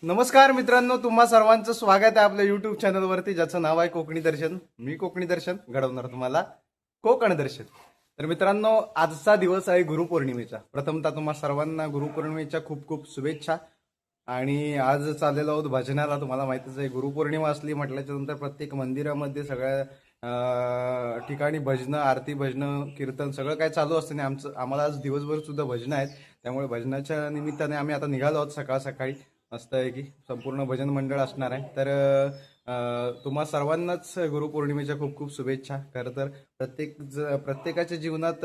नमस्कार मित्रांनो, तुम्हा सर्वांचं स्वागत आहे आपल्या युट्यूब चॅनलवरती, ज्याचं नाव आहे कोकणी दर्शन. मी कोकणी दर्शन घडवणार तुम्हाला कोकण दर्शन. तर मित्रांनो, आजचा दिवस आहे गुरुपौर्णिमेचा. प्रथमतः तुम्हा सर्वांना गुरुपौर्णिमेच्या खूप खूप शुभेच्छा. आणि आज चाललेलो आहोत भजनाला. तुम्हाला माहितीच आहे, गुरुपौर्णिमा असली म्हटल्याच्या नंतर प्रत्येक मंदिरामध्ये सगळ्या ठिकाणी भजनं, आरती, भजनं, कीर्तन सगळं काय चालू असतं. आणि आम्हाला आज दिवसभर सुद्धा भजनं आहेत. त्यामुळे भजनाच्या निमित्ताने आम्ही आता निघालो आहोत सकाळ सकाळी. मस्त आहे की संपूर्ण भजन मंडळ असणार आहे. तर तुम्हा सर्वांनाच गुरुपौर्णिमेच्या खूप खूप शुभेच्छा. खरं तर प्रत्येकाच्या जीवनात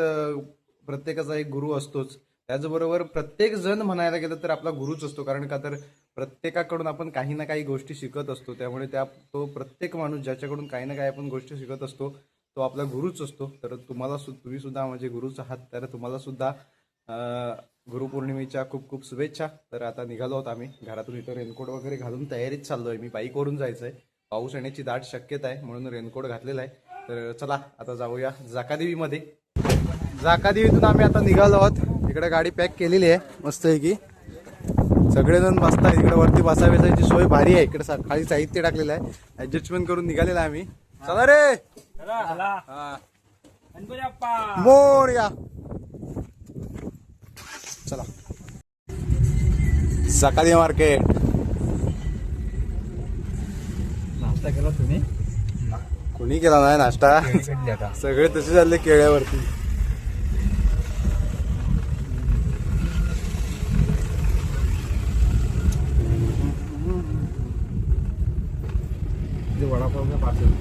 प्रत्येकाचा एक गुरु असतोच. त्याचबरोबर प्रत्येक जण म्हणायला गेलं तर आपला गुरुच असतो. कारण का तर प्रत्येकाकडून आपण काही ना काही गोष्टी शिकत असतो. त्यामुळे तो प्रत्येक माणूस ज्याच्याकडून काही ना काही आपण गोष्टी शिकत असतो तो आपला गुरुच असतो. तर तुम्ही सुद्धा माझे गुरुच आहात. तर तुम्हाला सुद्धा गुरुपौर्णिमेच्या खूप खूप शुभेच्छा. तर आता निघालो आहोत आम्ही घरातून. इथं रेनकोट वगैरे घालून तयारीत चाललोय. मी बाईकवरून जायचंय. पाऊस येण्याची दाट शक्यता आहे म्हणून रेनकोट घातलेला आहे. तर चला आता जाऊया जाकादेवीमध्ये. जाकादेवीतून आम्ही आता निघालो आहोत. इकडे गाडी पॅक केलेली आहे मस्त आहे की सगळेजण बसतात. इकडे वरती बसायची सोय भारी आहे. इकडे खाली साहित्य टाकलेलं आहे. ऍडजस्टमेंट करून निघालेलं आहे आम्ही. चला रे मोरया. चला सकाळी मार्केट. नाश्ता केला तुम्ही? कोणी केला नाही नाश्ता. सगळे तसे चालले केळ्यावरती. वडापाव का पार्सल?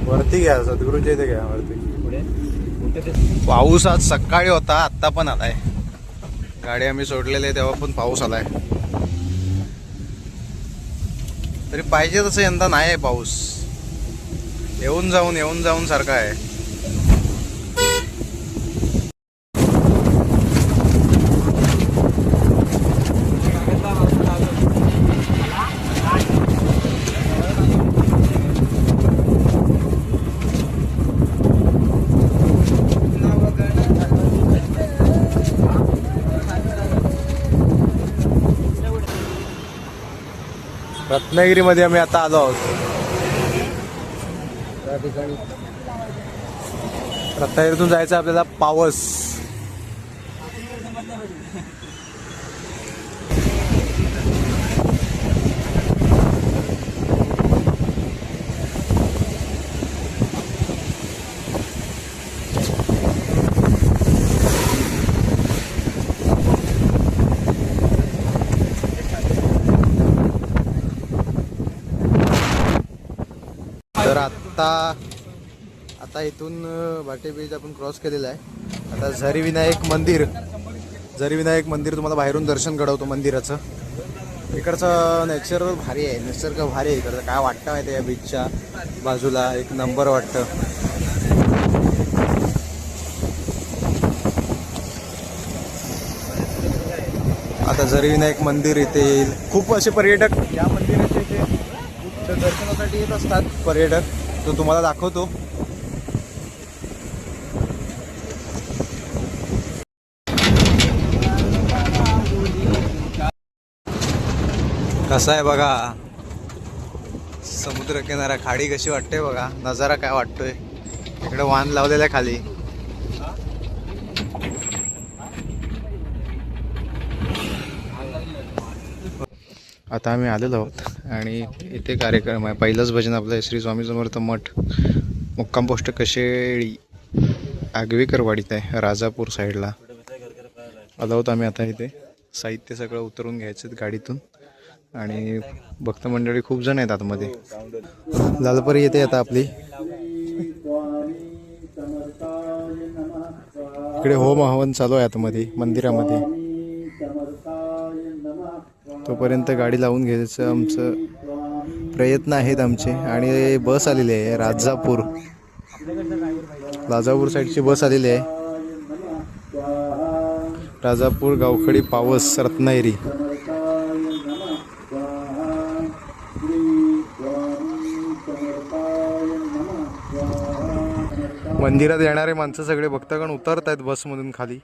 वरती घ्या, सद्गुरूच्या इथे घ्या वरती. पुढे पाऊस आज सकाळी होता, आत्ता पण आलाय. गाडी आम्ही सोडलेली तेव्हा पण पाऊस आलाय. तरी पाहिजे तसं यंदा नाही आहे पाऊस. येऊन जाऊन सारखा आहे. रत्नागिरीमध्ये आम्ही आता आलो आहोत. त्या ठिकाणी रत्नागिरीतून जायचं आपल्याला पावस. तर आता इथून भाटे ब्रिज आपण क्रॉस केलेला आहे. आता झरी विनायक मंदिर तुम्हाला बाहेरून दर्शन घडवतो मंदिराचं. इकडचं नॅचरल भारी आहे, निसर्ग भारी आहे. इकडचं काय वाटतं माहिती आहे, या बीचच्या बाजूला एक नंबर वाटतं. आता झरी विनायक मंदिर इथे येईल. खूप असे पर्यटक या मंदिराचे इथे दर्शनासाठी येत असतात पर्यटक. तो तुम्हाला दाखवतो. कसा आहे बघा समुद्र किनारा, खाडी कशी वाटते बघा. नजारा काय वाटतोय. इकडे वाहन लावलेलं आहे खाली. आता आम्ही आलेलो आहोत आणि इथे कार्यक्रम आहे. पहिलंच भजन आपलं श्री स्वामी समर्थ मठ, मुक्काम पोस्ट कशेळी, आगवेकरवाडीत आहे, राजापूर साईडला आलो आहोत आम्ही. आता इथे साहित्य सगळं उतरून घ्यायचं गाडीतून. आणि भक्त मंडळी खूप जण आहेत आतमध्ये. लालपरी येते आता आपली. इकडे होम हवन चालू आहे आतमध्ये मंदिरामध्ये. तोपर्यंत गाडी लावून घ्यायचं आमचं प्रयत्न आहेत आमचे. आणि बस आलेली आहे राजापूर साईडची बस आलेली आहे. राजापूर, गावखडी, पावस, रत्नागिरी. मंदिरात येणारे माणसं सगळे भक्तगण उतरत आहेत बसमधून खाली.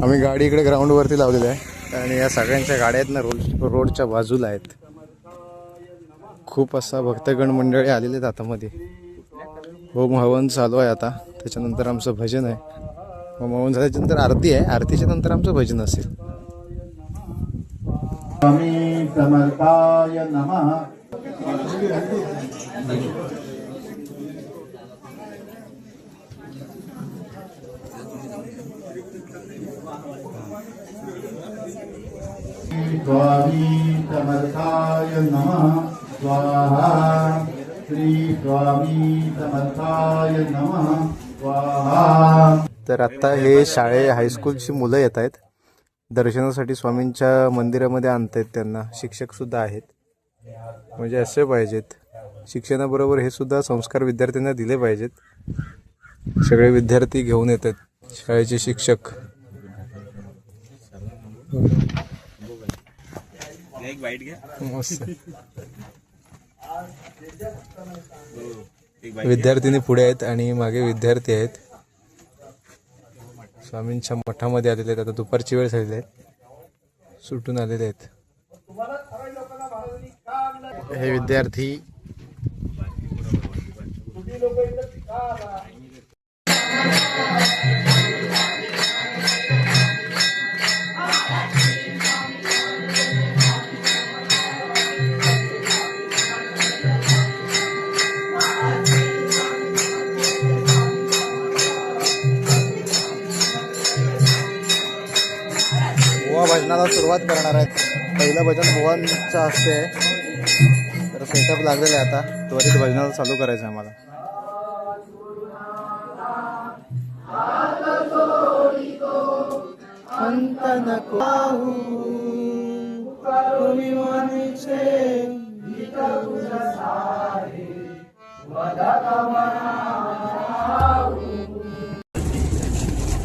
आम्ही गाडी इकडे ग्राउंडवरती लावलेली आहे आणि या सगळ्यांच्या गाड्या आहेत ना रोडच्या बाजूला आहेत. खूप असा भक्तगण मंडळी आलेले आहेत आतामध्ये. होम हवन चालू आहे आता, त्याच्यानंतर आमचं भजन आहे. होम हवन झाल्याच्यानंतर आरती आहे, आरतीच्या नंतर आमचं भजन असेल. स्वामी समर्थाय नमः. स्वामी समर्थाय नमः. स्वाहा. श्री स्वामी समर्थाय नमः. स्वाहा. तर आता हे हायस्कूलची मुलं येत आहेत दर्शनासाठी, स्वामींच्या मंदिरामध्ये आणतायत त्यांना. शिक्षक सुद्धा आहेत, म्हणजे असे पाहिजेत. शिक्षणाबरोबर हे सुद्धा संस्कार विद्यार्थ्यांना दिले पाहिजेत. सगळे विद्यार्थी घेऊन येतात शाळेचे शिक्षक. एक बाईट घ्या. मस्त. विद्यार्थिनी पुढे आहेत आणि मागे विद्यार्थी आहेत. स्वामींच्या मठामध्ये आलेले आहेत. आता दुपारची वेळ झालेली आहे, सुटून आलेले आहेत हे विद्यार्थी. बुवा भजनाला सुरुवात करणार आहेत. पहिलं भजन बुवांच्या हस्ते आहे, तर सेटअप लागलेलं आहे. आता त्वरित भजनाला चालू करायचं आहे आम्हाला.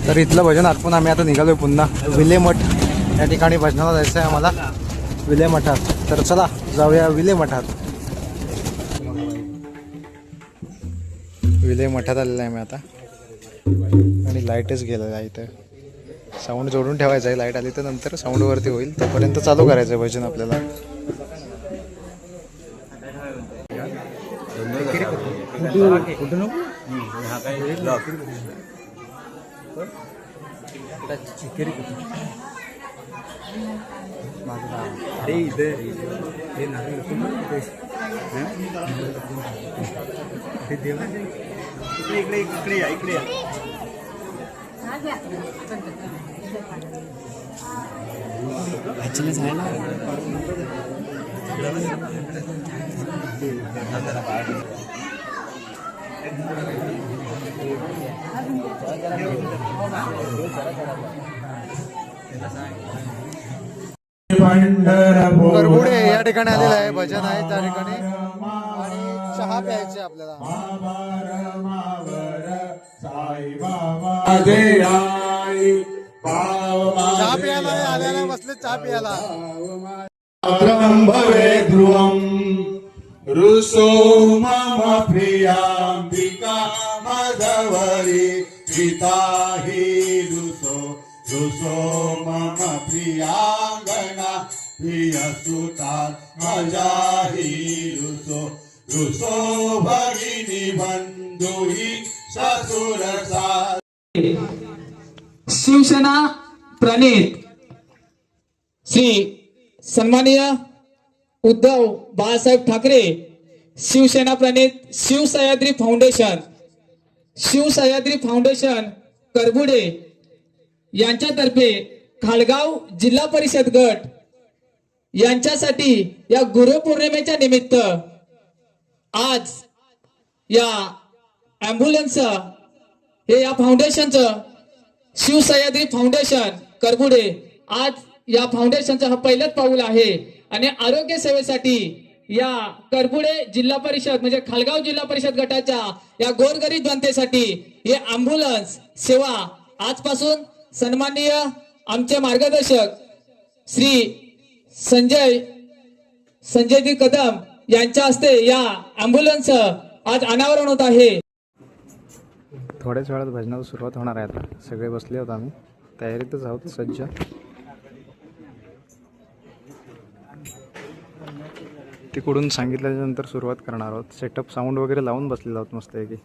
तर इथलं भजन आटपून आम्ही आता निघालोय पुन्हा विलेमठ या ठिकाणी भजनाला जायचं आहे आम्हाला, विलेमठात. तर चला जाऊया विलेमठात. विलेमठात आलेलं आहे मी आता आणि लाईटच गेलेला आहे इथं. साऊंड जोडून ठेवायचं आहे, लाईट आली तर नंतर साऊंडवरती होईल, तोपर्यंत चालू करायचं आहे भजन आपल्याला. अरे इधर हे नाही इकडे इकडे या इकडे या. करबुडे या ठिकाणी आलेलं आहे, भजन आहे त्या ठिकाणी आणि चहा प्यायचे आपल्याला. चहा प्यायला आल्याला बसले, चहा प्यायला. भवे ध्रुवम रुसो मम प्रियांबिका मधवरी पिता हि रुसो रुसो मम प्रियांगना प्रियसुता मजा हि रुसो रुसो भगिनी बंधु हि ससुरसा. शिवसेना प्रणित श्री सन्माननीय उद्धव बाळासाहेब ठाकरे शिवसेना प्रणित शिवसह्याद्री फाउंडेशन करबुडे यांच्यातर्फे खालगाव जिल्हा परिषद गट यांच्यासाठी या गुरुपौर्णिमेच्या निमित्त आज या ॲम्ब्युलन्स हे या फाउंडेशनचं शिवसह्याद्री फाउंडेशन करबुडे आज या फाउंडेशनचं हा पहिलंच पाऊल आहे आणि आरोग्य सेवेसाठी या करबुडे जिल्हा परिषद म्हणजे खालगाव जिल्हा परिषद गटाच्या या गोरगरीब जनतेसाठी हे अँब्युलन्स सेवा आजपासून सन्माननीय आमचे मार्गदर्शक श्री संजयजी कदम यांच्या हस्ते या अँब्युलन्स आज अनावरण होत आहे. थोड्याच वेळात भजनाला सुरुवात होणार आहे. आता सगळे बसले आहोत, आम्ही तयारीतच आहोत सज्ज. तिकडून सांगितल्यानंतर सुरुवात करणार आहोत. सेटअप साऊंड वगैरे लावून बसलेलो आहोत मस्त आहे की.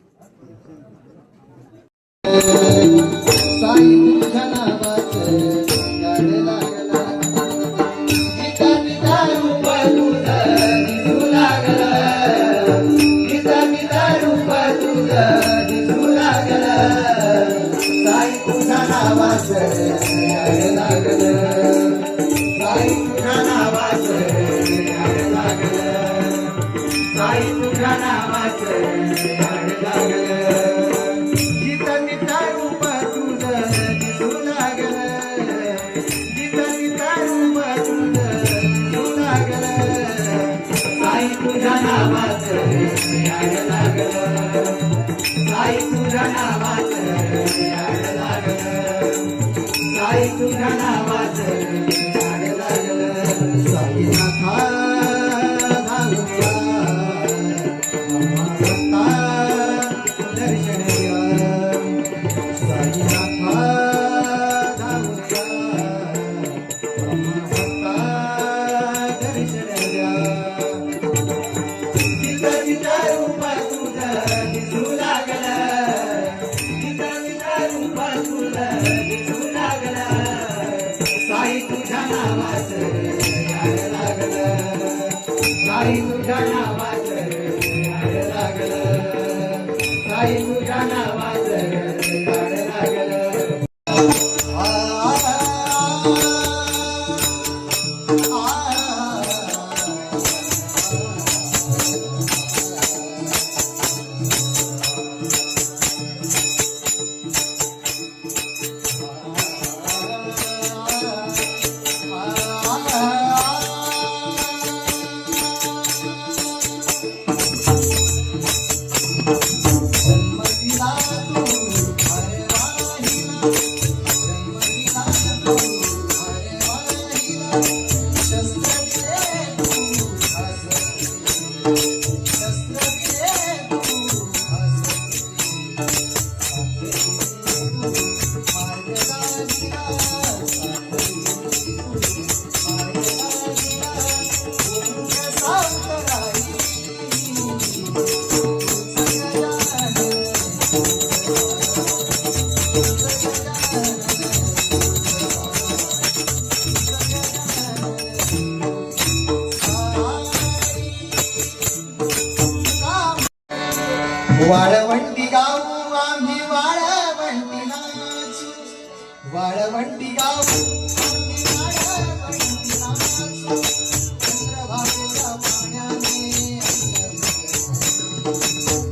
वाळवंटी गाऊ आम्ही वाळवंटी नाचू, वाळवंटी गाऊ आम्ही वाळवंटी नाचू. चंद्रभागेच्या पाण्याने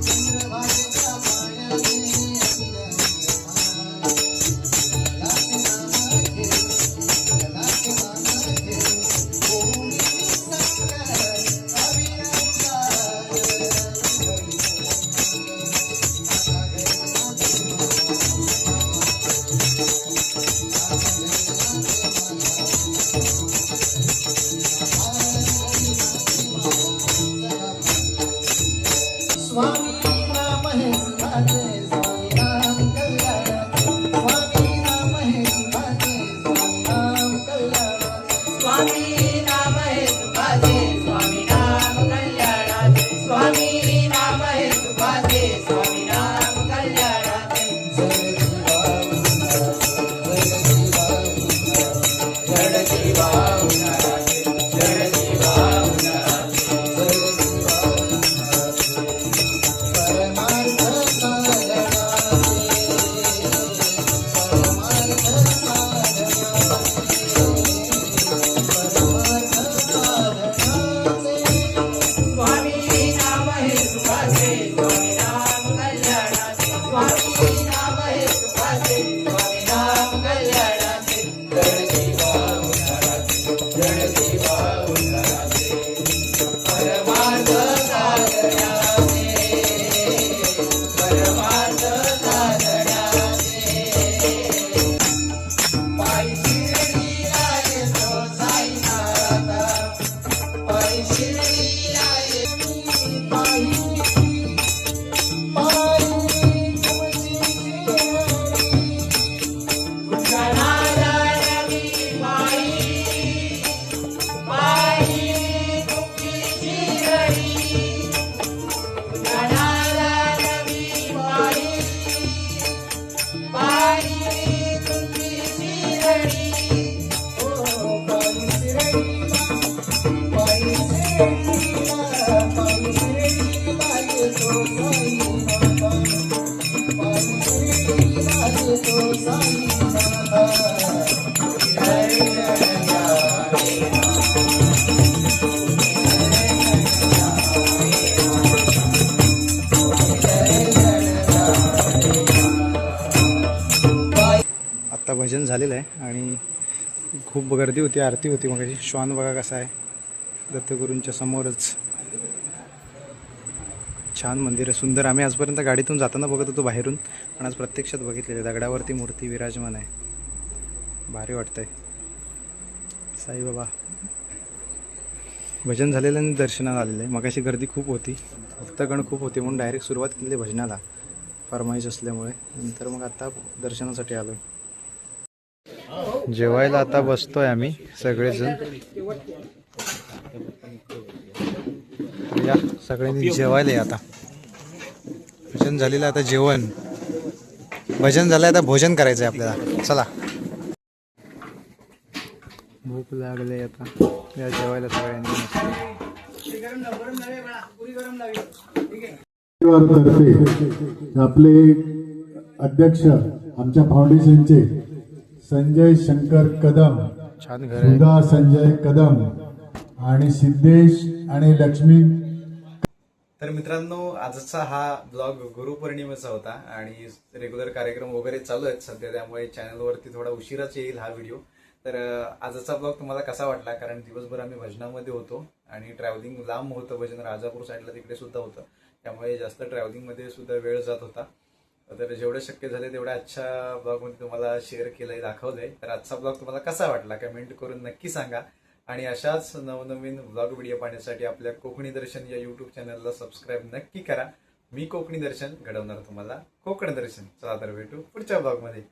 चंद्रभागेच्या पाण्याने तो साईनाथ. जय जय आत्ता भजन झालेलं आहे आणि खूप गर्दी होती, आरती होती. मग श्वान बघा कसा आहे, दत्तगुरूंच्या समोरच. छान मंदिर आहे, सुंदर. आम्ही आजपर्यंत गाडीतून जाताना बघत होतो बाहेरून, पण आज प्रत्यक्षात बघितलेलं. दगडावरती मूर्ती विराजमान आहे, भारी वाटतंय. साईबाबा भजन झालेलं आणि दर्शनाला आलेलं आहे. मगाशी गर्दी खूप होती, भक्तगण खूप होते, म्हणून डायरेक्ट सुरुवात केली भजनाला, फरमाईश असल्यामुळे. नंतर मग आता दर्शनासाठी आलो. जेवायला आता बसतोय आम्ही सगळेजण. या सगळ्यांनी जेवायला या. आता भजन झालेलं, आता जेवण. भजन झालं, आता भोजन करायचं आहे आपल्याला. चला, भूक लागले आता. या जेवायला सगळ्यांनी. तर्फे आपले अध्यक्ष आमच्या फाउंडेशनचे संजय शंकर कदम, छान घर आहे. सुधा संजय कदम आणि सिद्धेश आणि लक्ष्मी. तर मित्रांनो, आजचा हा ब्लॉग गुरुपौर्णिमेचा होता आणि रेग्युलर कार्यक्रम वगैरे चालू आहेत सध्या, त्यामुळे चॅनलवरती थोडा उशिराच येईल हा व्हिडिओ. तर आजचा ब्लॉग तुम्हाला कसा वाटला, कारण दिवसभर आम्ही भजनामध्ये होतो आणि ट्रॅव्हलिंग लांब होतं. भजन राजापूर साईडला तिकडे सुद्धा होतं, त्यामुळे जास्त ट्रॅव्हलिंगमध्ये सुद्धा वेळ जात होता. तर जेवढे शक्य झाले तेवढ्या आजच्या ब्लॉगमध्ये तुम्हाला शेअर केलंय, दाखवलंय. तर आजचा ब्लॉग तुम्हाला कसा वाटला कमेंट करून नक्की सांगा. आणि अशाच नवनवीन ब्लॉग व्हिडिओ पाहण्यासाठी आपल्या कोकणी दर्शन या यूट्यूब चॅनलला सबस्क्राईब नक्की करा. मी कोकणी दर्शन घडवणार तुम्हाला कोकण दर्शन. चला तर भेटू पुढच्या ब्लॉगमध्ये.